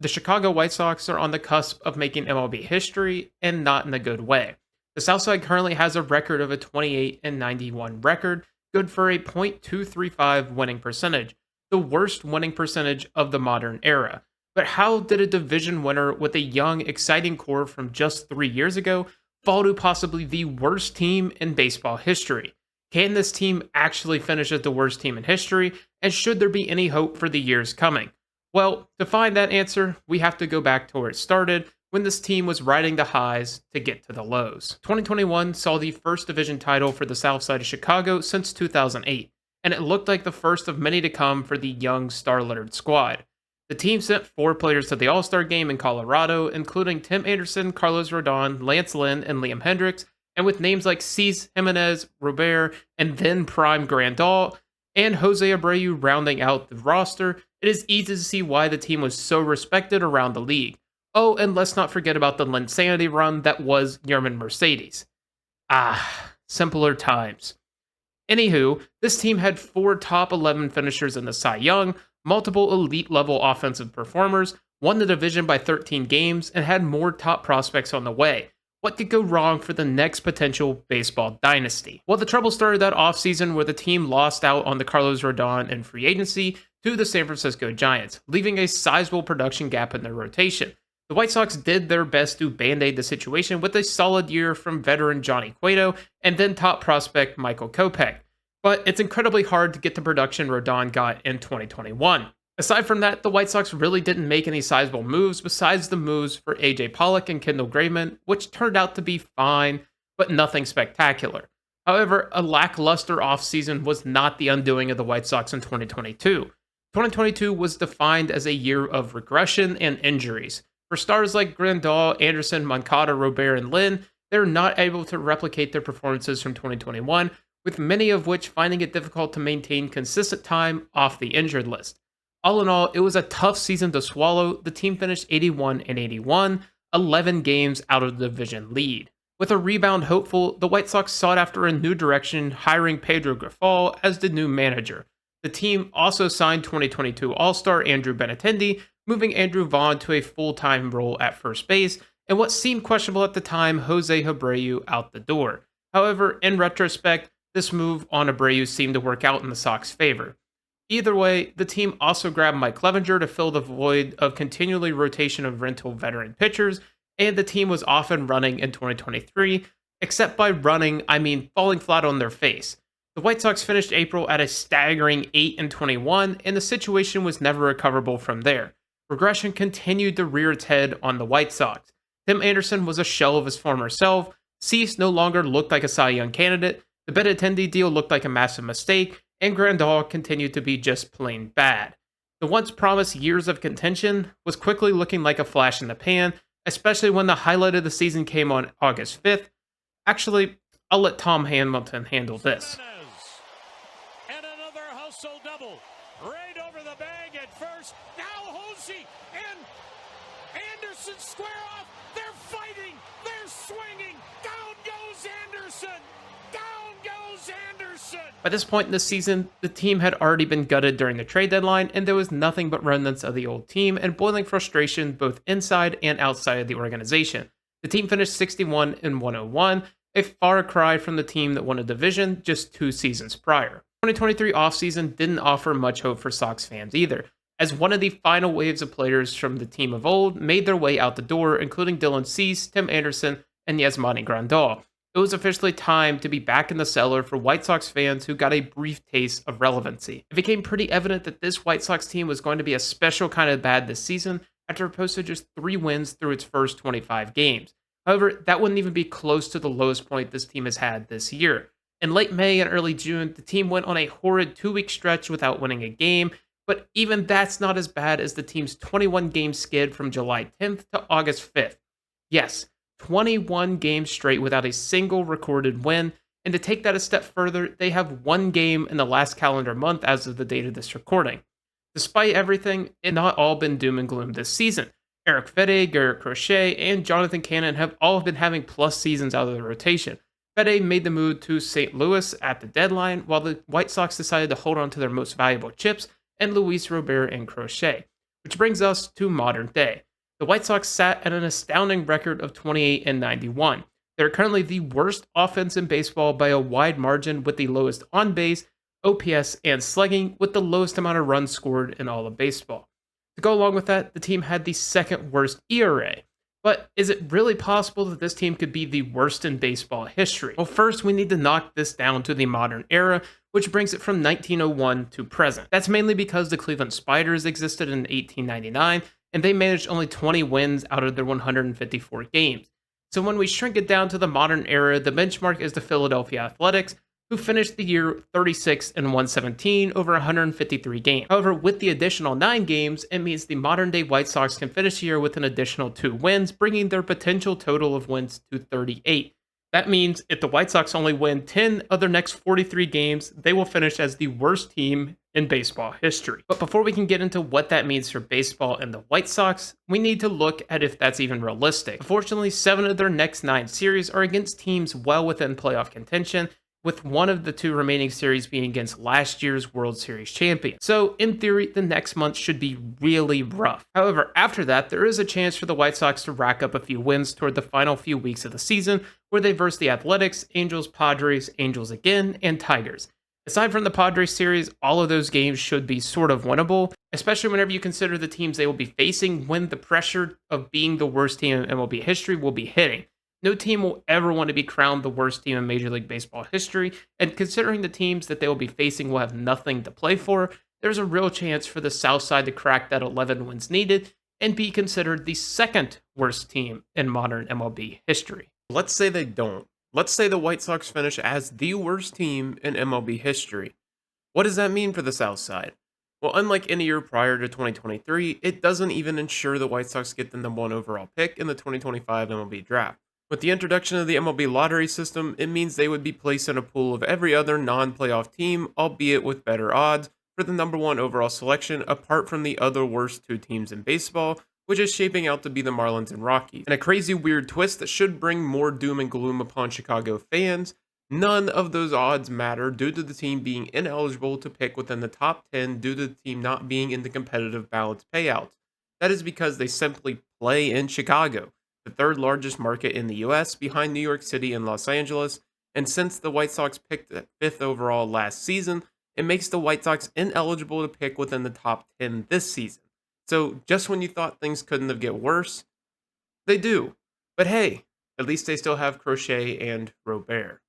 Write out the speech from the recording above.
The Chicago White Sox are on the cusp of making MLB history, and not in a good way. The Southside currently has a record of a 28-91 record, good for a .235 winning percentage, the worst winning percentage of the modern era. But how did a division winner with a young, exciting core from just 3 years ago fall to possibly the worst team in baseball history? Can this team actually finish as the worst team in history, and should there be any hope for the years coming? Well, to find that answer, we have to go back to where it started when this team was riding the highs to get to the lows. 2021 saw the first division title for the South Side of Chicago since 2008, and it looked like the first of many to come for the young star-littered squad. The team sent 4 players to the All-Star game in Colorado, including Tim Anderson, Carlos Rodon, Lance Lynn, and Liam Hendricks, and with names like Cease, Jimenez, Robert, and then prime Grandal, and Jose Abreu rounding out the roster, it is easy to see why the team was so respected around the league. Oh, and let's not forget about the Linsanity run that was Yerman Mercedes. Simpler times. Anywho, this team had 4 top 11 finishers in the Cy Young, multiple elite level offensive performers, won the division by 13 games, and had more top prospects on the way. What could go wrong for the next potential baseball dynasty? Well, the trouble started that offseason where the team lost out on the Carlos Rodon in free agency to the San Francisco Giants, leaving a sizable production gap in their rotation. The White Sox did their best to band-aid the situation with a solid year from veteran Johnny Cueto and then top prospect Michael Kopech. But it's incredibly hard to get the production Rodon got in 2021. Aside from that, the White Sox really didn't make any sizable moves besides the moves for AJ Pollock and Kendall Graveman, which turned out to be fine, but nothing spectacular. However, a lackluster offseason was not the undoing of the White Sox in 2022. 2022 was defined as a year of regression and injuries. For stars like Grandal, Anderson, Moncada, Robert, and Lynn, they're not able to replicate their performances from 2021, with many of which finding it difficult to maintain consistent time off the injured list. All in all, it was a tough season to swallow. The team finished 81-81, 11 games out of the division lead. With a rebound hopeful, the White Sox sought after a new direction, hiring Pedro Grifol as the new manager. The team also signed 2022 All-Star Andrew Benintendi, moving Andrew Vaughn to a full-time role at first base, and what seemed questionable at the time, Jose Abreu out the door. However, in retrospect, this move on Abreu seemed to work out in the Sox' favor. Either way, the team also grabbed Mike Clevenger to fill the void of continually rotation of rental veteran pitchers, and the team was off and running in 2023, except by running, I mean falling flat on their face. The White Sox finished April at a staggering 8-21, and the situation was never recoverable from there. Regression continued to rear its head on the White Sox. Tim Anderson was a shell of his former self, Cease no longer looked like a Cy Young candidate, the Benintendi deal looked like a massive mistake, and Grandal continued to be just plain bad. The once promised years of contention was quickly looking like a flash in the pan, especially when the highlight of the season came on August 5th. Actually, I'll let Tom Hamilton handle this. And another hustle double. Right over the bag at first. Now Hosey and Anderson square off. They're fighting. They're swinging. Down goes Anderson. Down goes Anderson. By this point in the season, the team had already been gutted during the trade deadline, and there was nothing but remnants of the old team and boiling frustration both inside and outside of the organization. The team finished 61-101, a far cry from the team that won a division just 2 seasons prior. 2023 offseason didn't offer much hope for Sox fans either, as one of the final waves of players from the team of old made their way out the door, including Dylan Cease, Tim Anderson, and Yasmani Grandal. It was officially time to be back in the cellar for White Sox fans who got a brief taste of relevancy. It became pretty evident that this White Sox team was going to be a special kind of bad this season after it posted just 3 wins through its first 25 games. However, that wouldn't even be close to the lowest point this team has had this year. In late May and early June, the team went on a horrid 2-week stretch without winning a game, but even that's not as bad as the team's 21-game skid from July 10th to August 5th. Yes, 21 games straight without a single recorded win, and to take that a step further, they have 1 game in the last calendar month as of the date of this recording. Despite everything, it's not all been doom and gloom this season. Eric Fede, Garrett Crochet, and Jonathan Cannon have all been having plus seasons out of the rotation. Fede made the move to St. Louis at the deadline, while the White Sox decided to hold on to their most valuable chips and Luis Robert and Crochet. Which brings us to modern day. The White Sox sat at an astounding record of 28 and 91. They're currently the worst offense in baseball by a wide margin, with the lowest on base, OPS, and slugging, with the lowest amount of runs scored in all of baseball. To go along with that, the team had the second worst ERA. But is it really possible that this team could be the worst in baseball history? Well, first, we need to knock this down to the modern era, which brings it from 1901 to present. That's mainly because the Cleveland Spiders existed in 1899, and they managed only 20 wins out of their 154 games. So when we shrink it down to the modern era, the benchmark is the Philadelphia Athletics, who finished the year 36 and 117 over 153 games. However, with the additional 9 games, it means the modern day White Sox can finish the year with an additional 2 wins, bringing their potential total of wins to 38. That means if the White Sox only win 10 of their next 43 games, they will finish as the worst team in baseball history. But before we can get into what that means for baseball and the White Sox, we need to look at if that's even realistic. Unfortunately, 7 of their next 9 series are against teams well within playoff contention, with one of the 2 remaining series being against last year's World Series champion. So, in theory, the next month should be really rough. However, after that, there is a chance for the White Sox to rack up a few wins toward the final few weeks of the season, where they verse the Athletics, Angels, Padres, Angels again, and Tigers. Aside from the Padres series, all of those games should be sort of winnable, especially whenever you consider the teams they will be facing when the pressure of being the worst team in MLB history will be hitting. No team will ever want to be crowned the worst team in Major League Baseball history, and considering the teams that they will be facing will have nothing to play for, there's a real chance for the South Side to crack that 11 wins needed and be considered the second worst team in modern MLB history. Let's say they don't. Let's say the White Sox finish as the worst team in MLB history. What does that mean for the South Side? Well, unlike any year prior to 2023, it doesn't even ensure the White Sox get the number 1 overall pick in the 2025 MLB draft. With the introduction of the MLB lottery system, it means they would be placed in a pool of every other non-playoff team, albeit with better odds, for the number 1 overall selection, apart from the other worst 2 teams in baseball, which is shaping out to be the Marlins and Rockies. And a crazy weird twist that should bring more doom and gloom upon Chicago fans, none of those odds matter due to the team being ineligible to pick within the top 10 due to the team not being in the competitive balance payouts. That is because they simply play in Chicago, the 3rd largest market in the US, behind New York City and Los Angeles, and since the White Sox picked at 5th overall last season, it makes the White Sox ineligible to pick within the top 10 this season. So just when you thought things couldn't have get worse, they do. But hey, at least they still have Crochet and Robert.